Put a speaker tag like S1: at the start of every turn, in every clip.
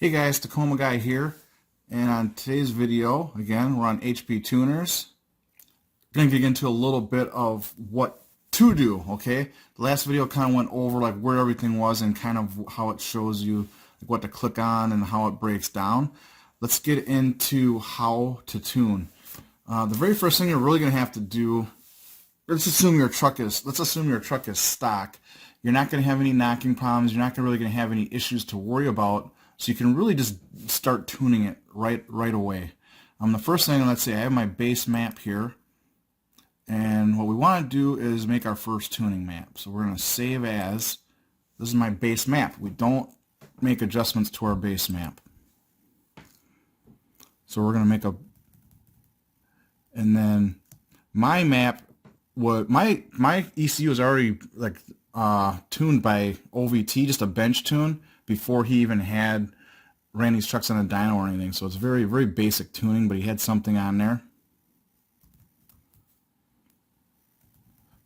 S1: Hey guys, Tacoma guy here, and on today's video, again, we're on HP tuners. Going to get into a little bit of what to do, okay? The last video kind of went over like where everything was and kind of how it shows you like, what to click on and how it breaks down. Let's get into how to tune. The very first thing you're really going to have to do, let's assume your truck is stock. You're not going to have any knocking problems. You're not really going to have any issues to worry about. So you can really just start tuning it right away. The first thing, let's say I have my base map here, and what we want to do is make our first tuning map. So we're going to save as, this is my base map. We don't make adjustments to our base map. So we're going to make a, and then my map, my ECU is already like tuned by OVT, just a bench tune, before he even ran these trucks on a dyno or anything. So it's very, very basic tuning, but he had something on there.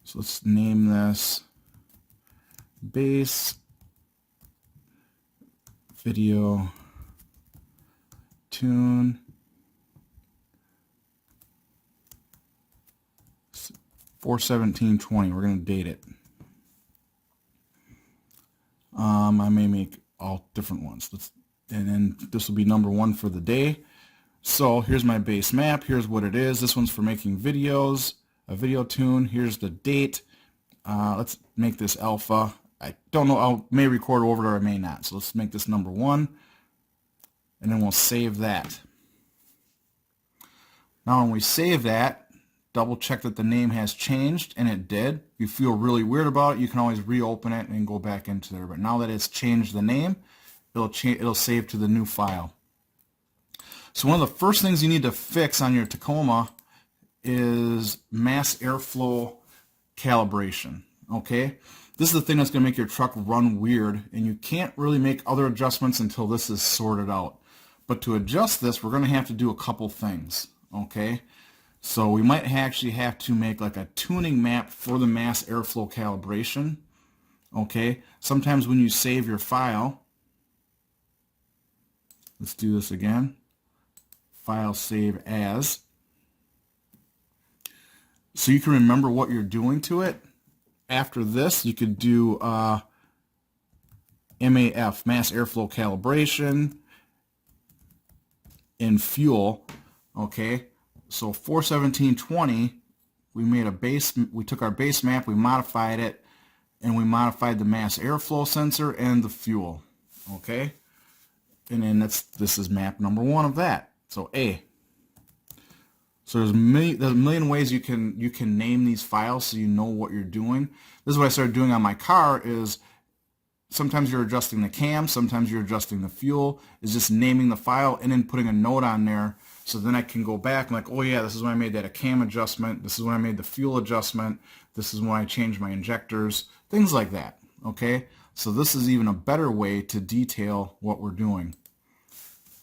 S1: So let's name this base video tune 4/17/20. We're going to date it. I may make all different ones. And then this will be number 1 for the day. So here's my base map. Here's what it is. This one's for making videos, a video tune. Here's the date. Let's make this alpha. I don't know. I may record over it or I may not. So let's make this number 1. And then we'll save that. Now when we save that, double check that the name has changed, and it did. If you feel really weird about it, you can always reopen it and go back into there. But now that it's changed the name, it'll save to the new file. So one of the first things you need to fix on your Tacoma is mass airflow calibration. Okay, this is the thing that's going to make your truck run weird, and you can't really make other adjustments until this is sorted out. But to adjust this, we're going to have to do a couple things. Okay. So we might actually have to make like a tuning map for the mass airflow calibration. Okay, sometimes when you save your file, let's do this again, file save as, so you can remember what you're doing to it. After this, you could do MAF, mass airflow calibration, in fuel. Okay. So 4/17/20, we took our base map, we modified it, and we modified the mass airflow sensor and the fuel. Okay, and then this is map number 1 of that. So A. So there's a million ways you can name these files so you know what you're doing. This is what I started doing on my car. Is sometimes you're adjusting the cam, sometimes you're adjusting the fuel. Is just naming the file and then putting a note on there. So then I can go back and like, oh yeah, this is when I made that a cam adjustment. This is when I made the fuel adjustment. This is when I changed my injectors. Things like that. Okay. So this is even a better way to detail what we're doing.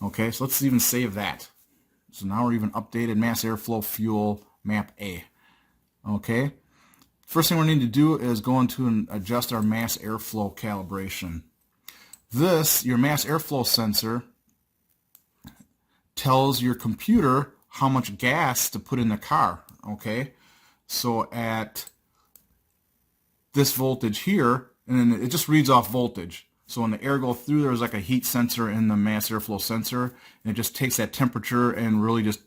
S1: Okay. So let's even save that. So now we're even updated mass airflow fuel map A. Okay. First thing we need to do is go into and adjust our mass airflow calibration. Your mass airflow sensor tells your computer how much gas to put in the car. Okay, so at this voltage here, and then it just reads off voltage. So when the air goes through, there's like a heat sensor in the mass airflow sensor, and it just takes that temperature and really just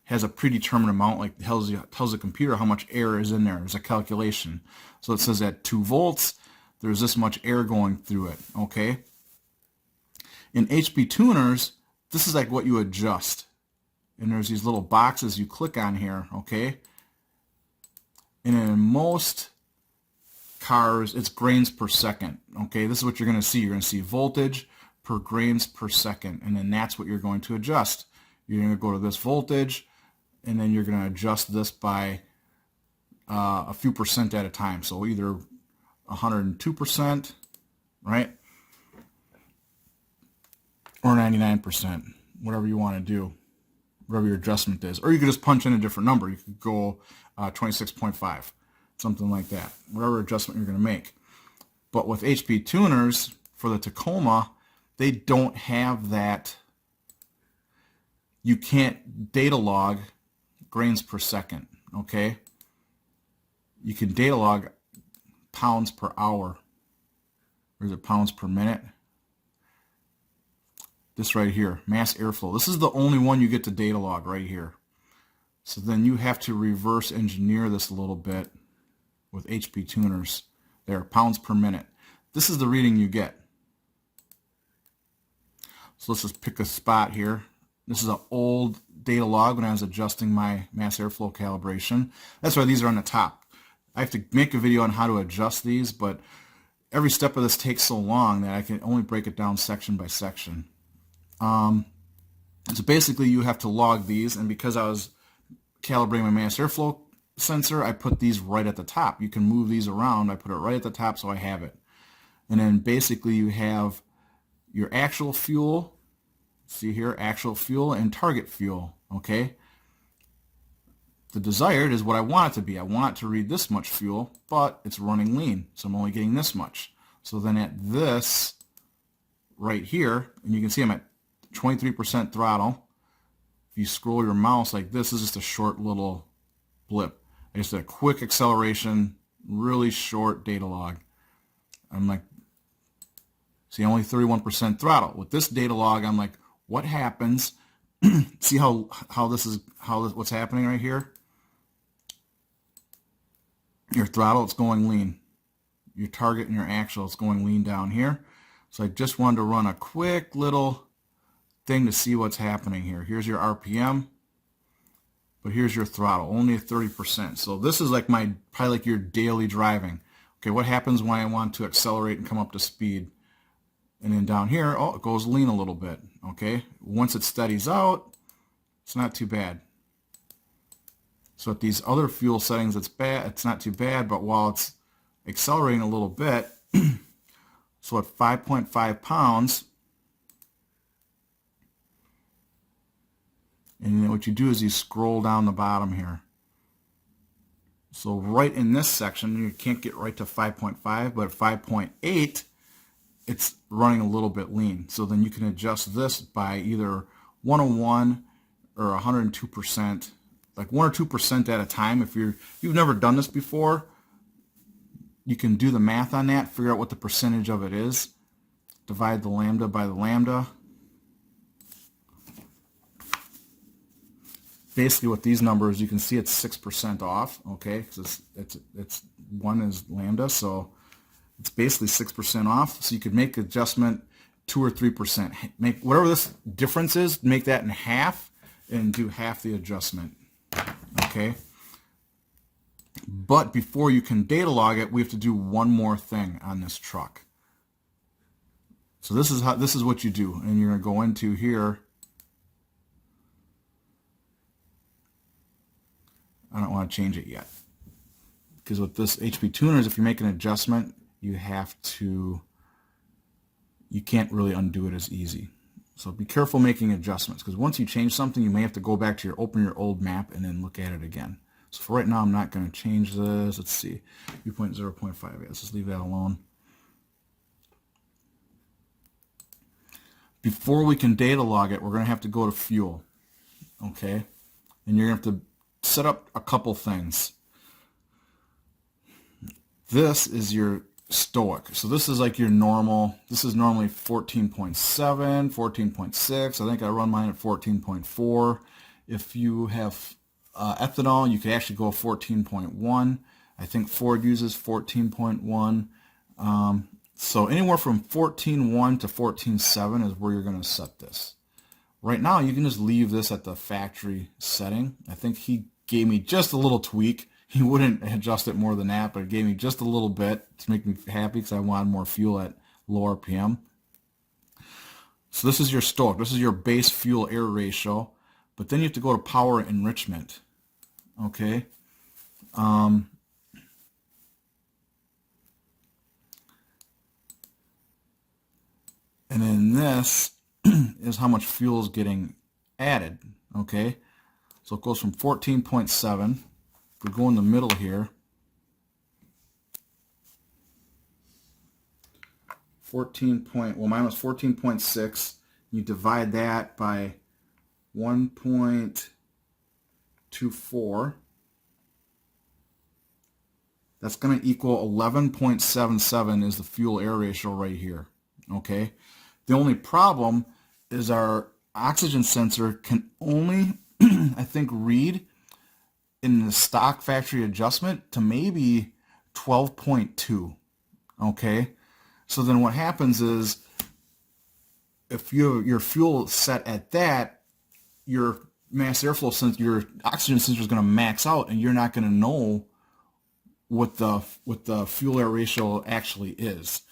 S1: has a predetermined amount, like tells the computer how much air is in there. There's a calculation. So it says at 2 volts, there's this much air going through it. Okay. In HP tuners, this is like what you adjust. And there's these little boxes you click on here. Okay. And in most cars, it's grains per second. Okay. This is what you're going to see. You're going to see voltage per grains per second. And then that's what you're going to adjust. You're going to go to this voltage, and then you're going to adjust this by a few percent at a time. So either 102%, right? Or 99%, whatever you want to do, whatever your adjustment is. Or you could just punch in a different number. You could go 26.5, something like that, whatever adjustment you're going to make. But with HP tuners, for the Tacoma, they don't have that. You can't data log grains per second, okay? You can data log pounds per hour, or is it pounds per minute? This right here, mass airflow. This is the only one you get to data log right here. So then you have to reverse engineer this a little bit with HP tuners. There, pounds per minute. This is the reading you get. So let's just pick a spot here. This is an old data log when I was adjusting my mass airflow calibration. That's why these are on the top. I have to make a video on how to adjust these, but every step of this takes so long that I can only break it down section by section. So basically you have to log these, and because I was calibrating my mass airflow sensor, I put these right at the top. You can move these around. I put it right at the top so I have it. And then basically you have your actual fuel, see here, actual fuel and target fuel, okay? The desired is what I want it to be. I want it to read this much fuel, but it's running lean, so I'm only getting this much. So then at this right here, and you can see I'm at 23% throttle. If you scroll your mouse like this is just a short little blip. I just did a quick acceleration, really short data log. I'm like, see, only 31% throttle. With this data log, I'm like, what happens? See what's happening right here? Your throttle, it's going lean. Your target and your actual, it's going lean down here. So I just wanted to run a quick little thing to see what's happening here. Here's your RPM, but here's your throttle, only at 30%. So this is like probably like your daily driving. Okay, what happens when I want to accelerate and come up to speed? And then down here, oh, it goes lean a little bit. Okay, once it steadies out, it's not too bad. So at these other fuel settings, it's not too bad, but while it's accelerating a little bit, so at 5.5 pounds, and then what you do is you scroll down the bottom here. So right in this section, you can't get right to 5.5, but at 5.8, it's running a little bit lean. So then you can adjust this by either 101 or 102%, like 1 or 2% at a time. If you've never done this before, you can do the math on that, figure out what the percentage of it is, divide the lambda by the lambda. Basically with these numbers, you can see it's 6% off, okay, because it's 1 is lambda, so it's basically 6% off. So you could make adjustment 2 or 3%. Make whatever this difference is, make that in half and do half the adjustment, okay? But before you can data log it, we have to do one more thing on this truck. So this is what you do, and you're going to go into here. I don't want to change it yet, because with this HP tuners, if you make an adjustment, you can't really undo it as easy. So be careful making adjustments, because once you change something, you may have to go back to open your old map and then look at it again. So for right now, I'm not going to change this. Let's see, viewpoint 0.5. Let's just leave that alone. Before we can data log it, we're going to have to go to fuel, okay? And you're going to have to set up a couple things. This is your stoic. So this is like your normal. This is normally 14.7, 14.6. I think I run mine at 14.4. If you have ethanol, you could actually go 14.1. I think Ford uses 14.1. So anywhere from 14.1 to 14.7 is where you're going to set this. Right now, you can just leave this at the factory setting. I think he gave me just a little tweak. He wouldn't adjust it more than that, but it gave me just a little bit to make me happy because I wanted more fuel at low RPM. So this is your stoic. This is your base fuel air ratio. But then you have to go to power enrichment. Okay. And then this is how much fuel is getting added. Okay. So it goes from 14.7. We go in the middle here. mine was 14.6. You divide that by 1.24. That's going to equal 11.77 is the fuel-air ratio right here. Okay. The only problem is our oxygen sensor can only, I think, read in the stock factory adjustment to maybe 12.2. Okay. So then what happens is if your fuel is set at that, your mass airflow sensor, your oxygen sensor is going to max out, and you're not going to know what the fuel air ratio actually is.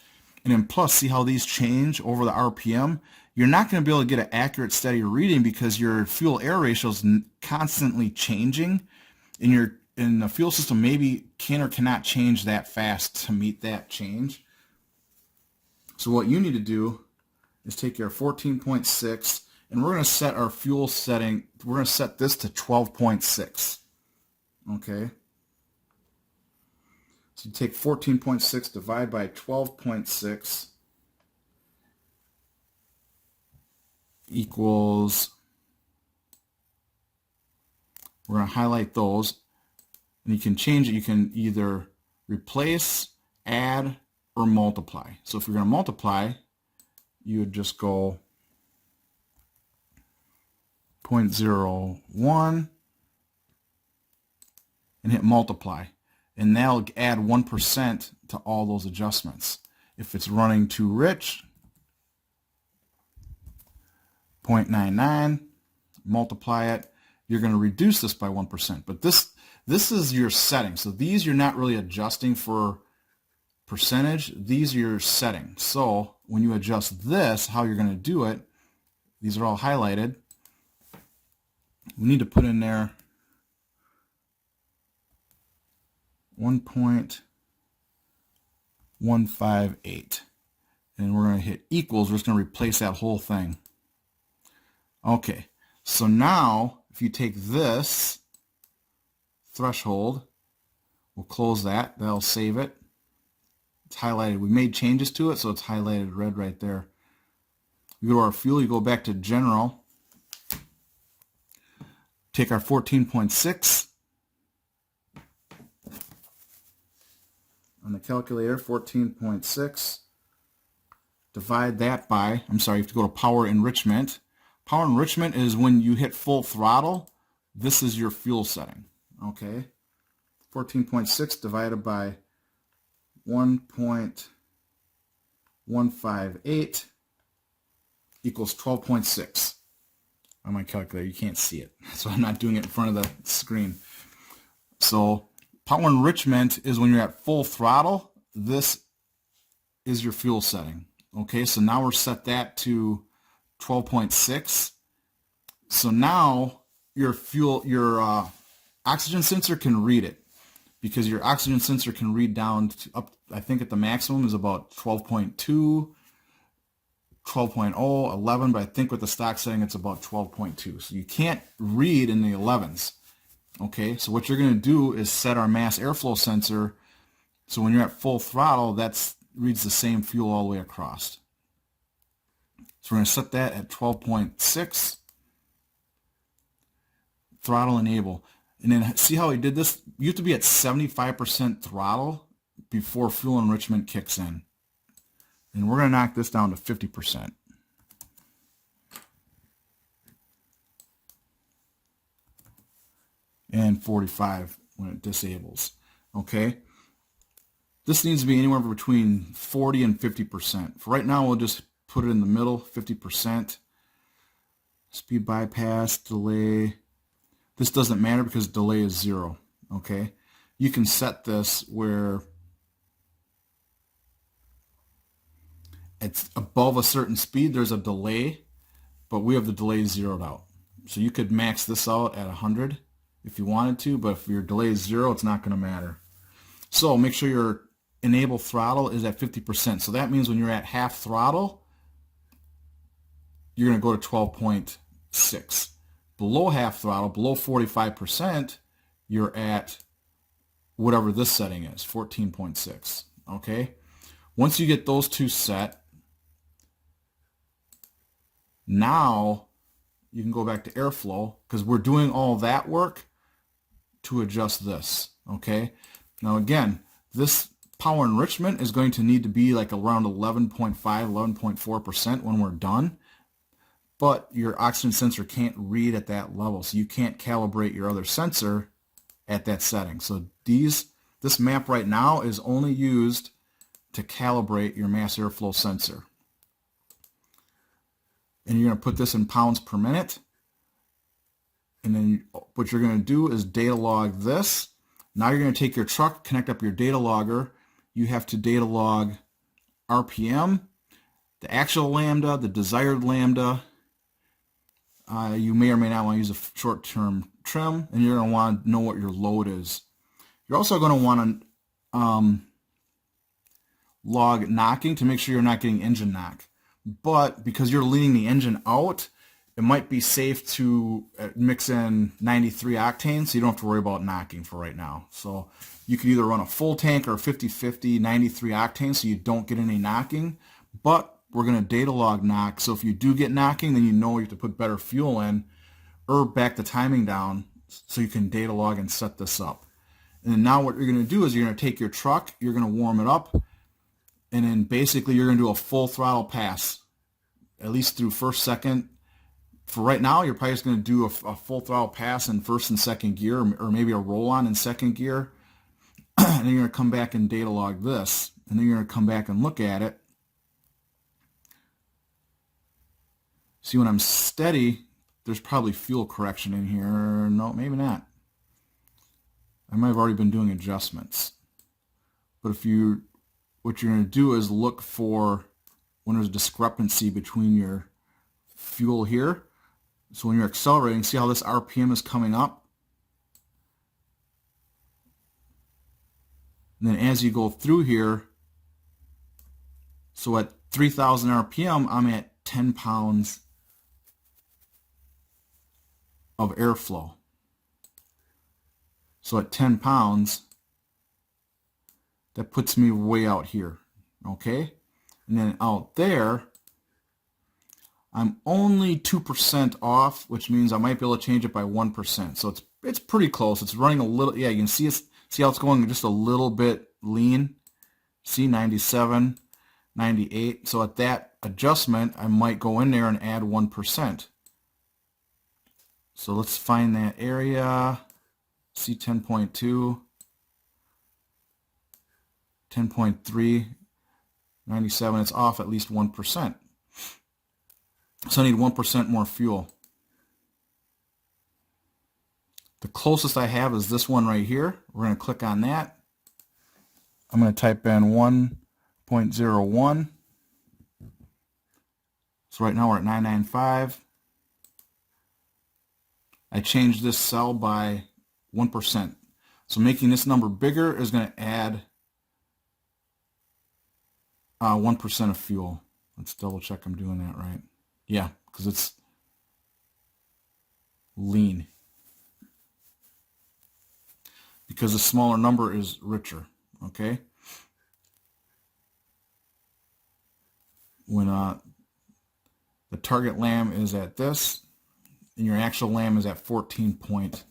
S1: And then plus, see how these change over the RPM? You're not going to be able to get an accurate, steady reading because your fuel air ratio is constantly changing, and the fuel system maybe can or cannot change that fast to meet that change. So what you need to do is take your 14.6, and we're going to set our fuel setting. We're going to set this to 12.6. Okay. So you take 14.6, divide by 12.6 equals, we're going to highlight those, and you can change it. You can either replace, add, or multiply. So if you're going to multiply, you would just go 0.01 and hit multiply. And that'll add 1% to all those adjustments. If it's running too rich, 0.99, multiply it. You're going to reduce this by 1%. But this is your setting. So these you're not really adjusting for percentage. These are your settings. So when you adjust this, how you're going to do it, these are all highlighted. We need to put in there 1.158, and we're going to hit equals. We're just going to replace that whole thing. Okay, so now if you take this threshold, we'll close that. That'll save it. It's highlighted. We made changes to it, so it's highlighted red right there. You go to our fuel, you go back to general, take our 14.6 on the calculator, 14.6, divide that by, you have to go to power enrichment. Power enrichment is when you hit full throttle, this is your fuel setting. Okay, 14.6 divided by 1.158 equals 12.6. On my calculator, you can't see it, so I'm not doing it in front of the screen. So power enrichment is when you're at full throttle. This is your fuel setting. Okay, so now we're set that to 12.6. So now your oxygen sensor can read it, because your oxygen sensor can read down to up, I think at the maximum is about 12.2, 12.0, 11, but I think with the stock setting it's about 12.2. So you can't read in the 11s. Okay, so what you're going to do is set our mass airflow sensor so when you're at full throttle, that reads the same fuel all the way across. So we're going to set that at 12.6, throttle enable. And then see how he did this? You have to be at 75% throttle before fuel enrichment kicks in. And we're going to knock this down to 50%. And 45 when it disables. Okay? This needs to be anywhere between 40 and 50%. For right now, we'll just put it in the middle, 50%. Speed bypass, delay. This doesn't matter because delay is 0. Okay? You can set this where it's above a certain speed, there's a delay, but we have the delay zeroed out. So you could max this out at 100 if you wanted to, but if your delay is 0, it's not going to matter. So make sure your enable throttle is at 50%. So that means when you're at half throttle, you're going to go to 12.6. Below half throttle, below 45%, you're at whatever this setting is, 14.6. Okay? Once you get those two set, Now you can go back to airflow because we're doing all that work to adjust this. Okay. Now again, this power enrichment is going to need to be like around 11.5, 11.4% when we're done. But your oxygen sensor can't read at that level, so you can't calibrate your other sensor at that setting. So this map right now is only used to calibrate your mass airflow sensor. And you're going to put this in pounds per minute. And then what you're going to do is data log this. Now you're going to take your truck, connect up your data logger. You have to data log RPM, the actual lambda, the desired lambda. You may or may not want to use a short-term trim, and you're going to want to know what your load is. You're also going to want to log knocking to make sure you're not getting engine knock. But because you're leaning the engine out, it might be safe to mix in 93 octane, so you don't have to worry about knocking for right now. So you can either run a full tank or 50-50 93 octane so you don't get any knocking. But we're going to data log knock, so if you do get knocking, then you know you have to put better fuel in or back the timing down so you can data log and set this up. And then now what you're going to do is you're going to take your truck, you're going to warm it up, and then basically you're going to do a full throttle pass, at least through first, second. For right now, you're probably just going to do a full throttle pass in first and second gear, or maybe a roll-on in second gear. And then you're going to come back and data log this, and then you're going to come back and look at it. See, when I'm steady, there's probably fuel correction in here. No, maybe not. I might have already been doing adjustments. But what you're going to do is look for when there's a discrepancy between your fuel here. So when you're accelerating, see how this RPM is coming up? And then as you go through here, so at 3,000 RPM, I'm at 10 pounds of airflow. So at 10 pounds, that puts me way out here, okay? And then out there, I'm only 2% off, which means I might be able to change it by 1%. So it's pretty close. It's running a little, yeah, you can see how it's going just a little bit lean. See, 97, 98. So at that adjustment, I might go in there and add 1%. So let's find that area. See 10.2, 10.3, 97. It's off at least 1%. So I need 1% more fuel. The closest I have is this one right here. We're going to click on that. I'm going to type in 1.01. So right now we're at 995. I changed this cell by 1%. So making this number bigger is going to add 1% of fuel. Let's double check I'm doing that right. Yeah, because it's lean. Because the smaller number is richer, okay? When the target lamb is at this, and your actual lamb is at 14.6.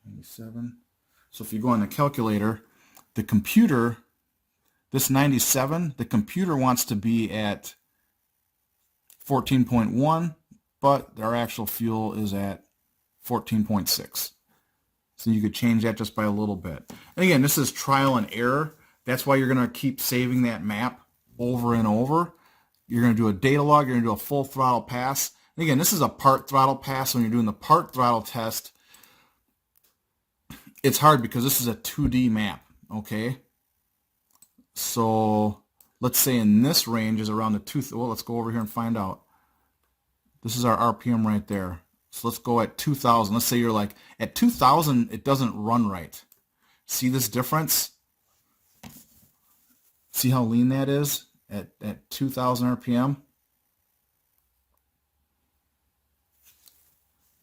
S1: 97. So if you go on the calculator, the computer, this 97, the computer wants to be at 14.1, but our actual fuel is at 14.6. So you could change that just by a little bit. And again, this is trial and error. That's why you're going to keep saving that map over and over. You're going to do a data log. You're going to do a full throttle pass. And again, this is a part throttle pass. When you're doing the part throttle test, it's hard because this is a 2D map, okay? So let's say in this range is around the well, let's go over here and find out. This is our RPM right there. So let's go at 2,000. Let's say you're like, at 2,000, it doesn't run right. See this difference? See how lean that is at 2,000 RPM?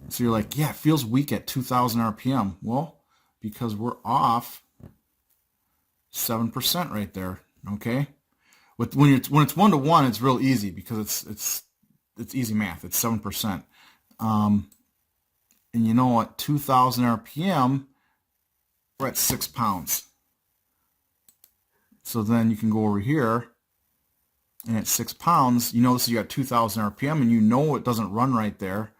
S1: So you're like, yeah, it feels weak at 2,000 RPM. Well, because we're off 7% right there, okay? When it's 1-to-1, it's real easy because it's easy math. It's 7%. And you know, at 2,000 RPM, we're at 6 pounds. So then you can go over here, and at 6 pounds, you notice you got 2,000 RPM, and you know it doesn't run right there.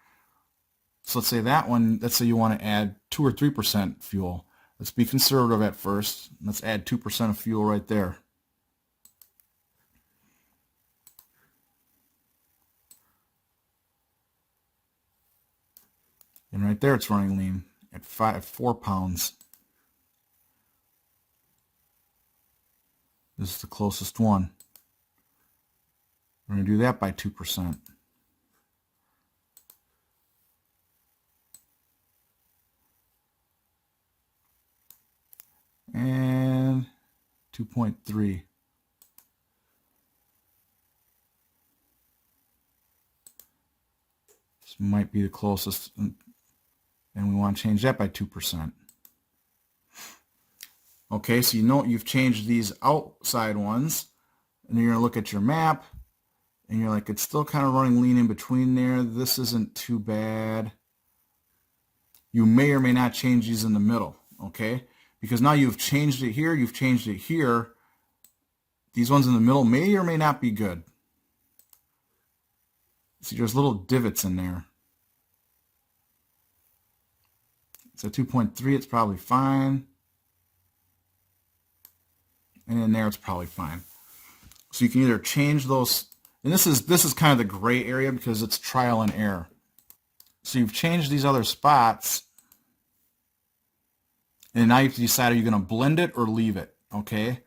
S1: So let's say that one, let's say you want to add 2 or 3% fuel. Let's be conservative at first. Let's add 2% of fuel right there. And right there it's running lean at 4 pounds. This is the closest one. We're going to do that by 2%. And 2.3. This might be the closest, and we want to change that by 2%. Okay, so you know you've changed these outside ones, and you're going to look at your map, and you're like, it's still kind of running lean in between there. This isn't too bad. You may or may not change these in the middle, okay? Because now you've changed it here, you've changed it here. These ones in the middle may or may not be good. See, there's little divots in there. It's at 2.3, it's probably fine. And in there, it's probably fine. So you can either change those, and this is kind of the gray area because it's trial and error. So you've changed these other spots, and now you have to decide, are you going to blend it or leave it, okay?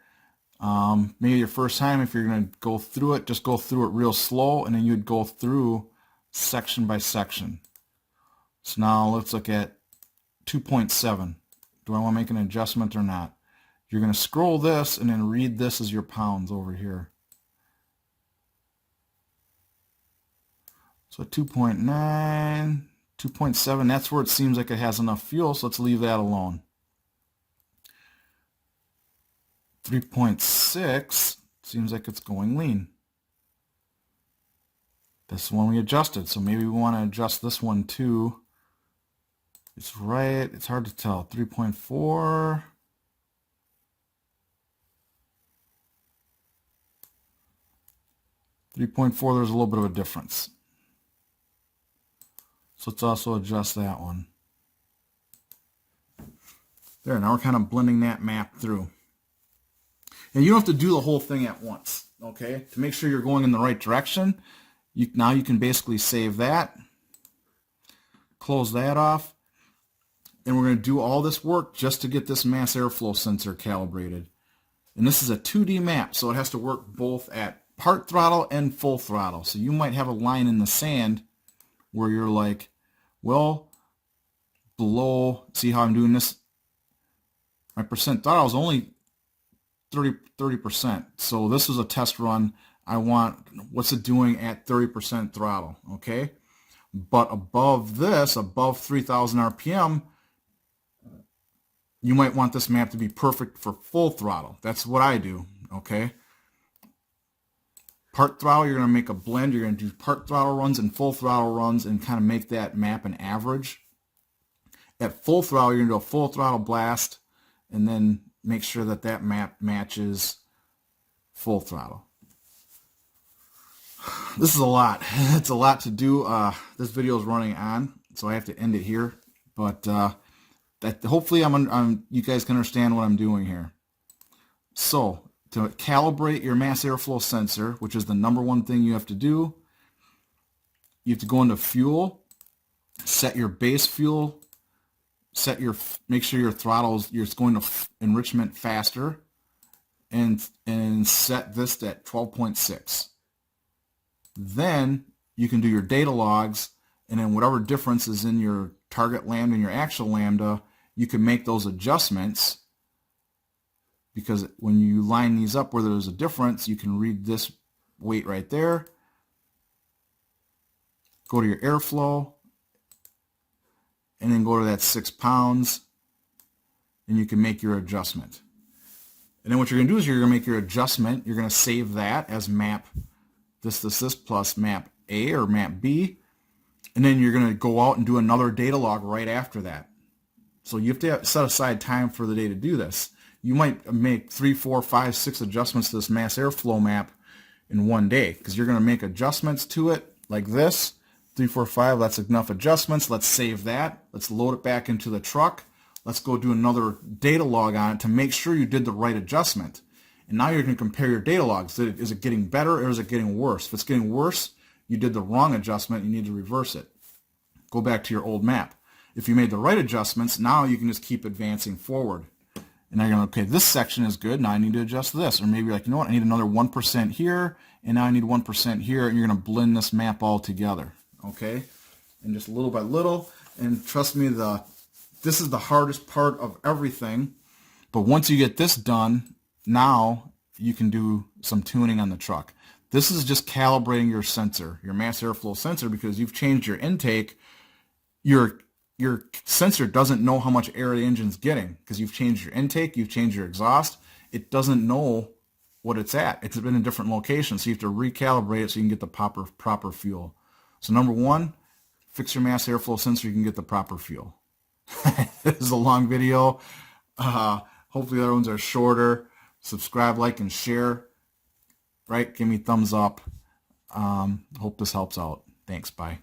S1: Maybe your first time, if you're going to go through it, just go through it real slow, and then you'd go through section by section. So now let's look at 2.7. Do I want to make an adjustment or not? You're going to scroll this and then read this as your pounds over here. So 2.9, 2.7, that's where it seems like it has enough fuel, so let's leave that alone. 3.6 seems like it's going lean. That's the one we adjusted, so maybe we want to adjust this one too. It's right, it's hard to tell. 3.4. 3.4, there's a little bit of a difference. So let's also adjust that one. There, now we're kind of blending that map through. And you don't have to do the whole thing at once, okay? To make sure you're going in the right direction, now you can basically save that, close that off, and we're going to do all this work just to get this mass airflow sensor calibrated. And this is a 2D map, so it has to work both at part throttle and full throttle. So you might have a line in the sand where you're like, well, below, see how I'm doing this? My percent throttle is only 30%. So this is a test run. I want, what's it doing at 30% throttle, okay? But above this, above 3,000 RPM, you might want this map to be perfect for full throttle. That's what I do, okay? Part throttle, you're going to make a blend. You're going to do part throttle runs and full throttle runs and kind of make that map an average. At full throttle, you're going to do a full throttle blast and then make sure that that map matches full throttle. This is a lot. It's a lot to do. This video is running on, so I have to end it here. But hopefully you guys can understand what I'm doing here. So to calibrate your mass airflow sensor, which is the #1 thing you have to do, you have to go into fuel, set your base fuel, make sure your throttle's you're going to enrichment faster, and set this at 12.6. Then you can do your data logs, and then whatever difference is in your target lambda and your actual lambda, you can make those adjustments, because when you line these up where there's a difference, you can read this weight right there, go to your airflow, and then go to that 6 pounds, and you can make your adjustment. And then what you're going to do is you're going to make your adjustment. You're going to save that as map this plus map A or map B. And then you're going to go out and do another data log right after that. So you have to set aside time for the day to do this. You might make 3, 4, 5, 6 adjustments to this mass airflow map in one day, because you're going to make adjustments to it like this. 3, 4, 5, that's enough adjustments. Let's save that. Let's load it back into the truck. Let's go do another data log on it to make sure you did the right adjustment. And now you're going to compare your data logs. Is it getting better or is it getting worse? If it's getting worse, you did the wrong adjustment. You need to reverse it. Go back to your old map. If you made the right adjustments, now you can just keep advancing forward. And now you're going to, okay, this section is good. Now I need to adjust this. Or maybe you're like, you know what, I need another 1% here, and now I need 1% here, and you're going to blend this map all together. Okay? And just little by little. And trust me, this is the hardest part of everything. But once you get this done, now you can do some tuning on the truck. This is just calibrating your sensor, your mass airflow sensor, because you've changed your intake. Your sensor doesn't know how much air the engine's getting because you've changed your intake, you've changed your exhaust. It doesn't know what it's at. It's been in different locations, so you have to recalibrate it so you can get the proper fuel. So number one, fix your mass airflow sensor, you can get the proper fuel. This is a long video. Hopefully the other ones are shorter. Subscribe, like, and share. Right? Give me thumbs up. Hope this helps out. Thanks. Bye.